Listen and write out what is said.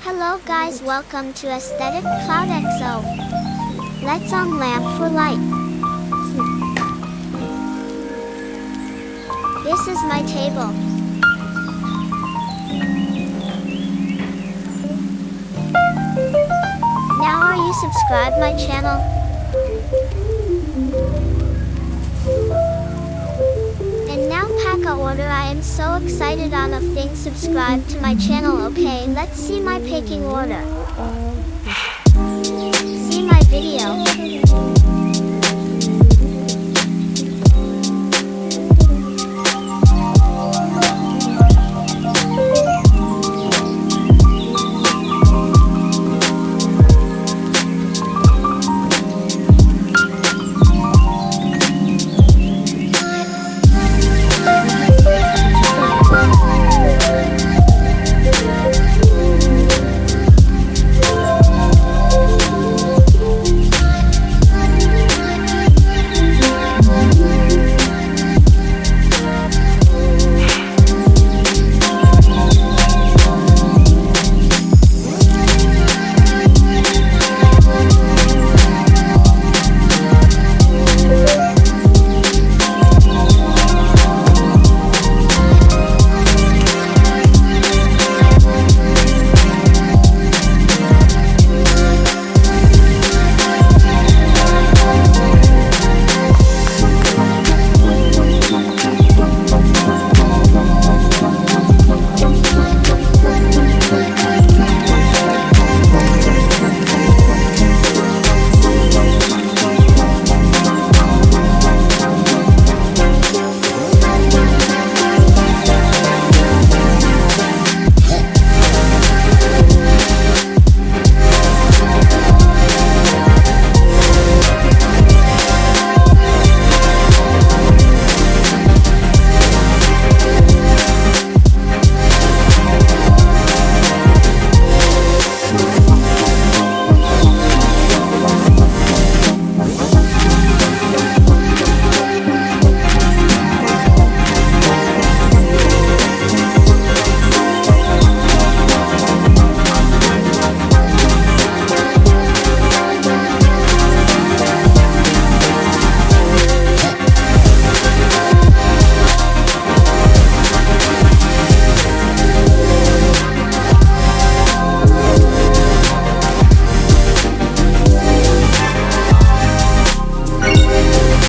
Hello guys, welcome to Aesthetic Cloud XO. Let's on lamp for light. This is my table. Now are you subscribed my channel? And now pack a order. I am so excited on of things subscribe to my channel. Okay, let's see my packing order. See my video.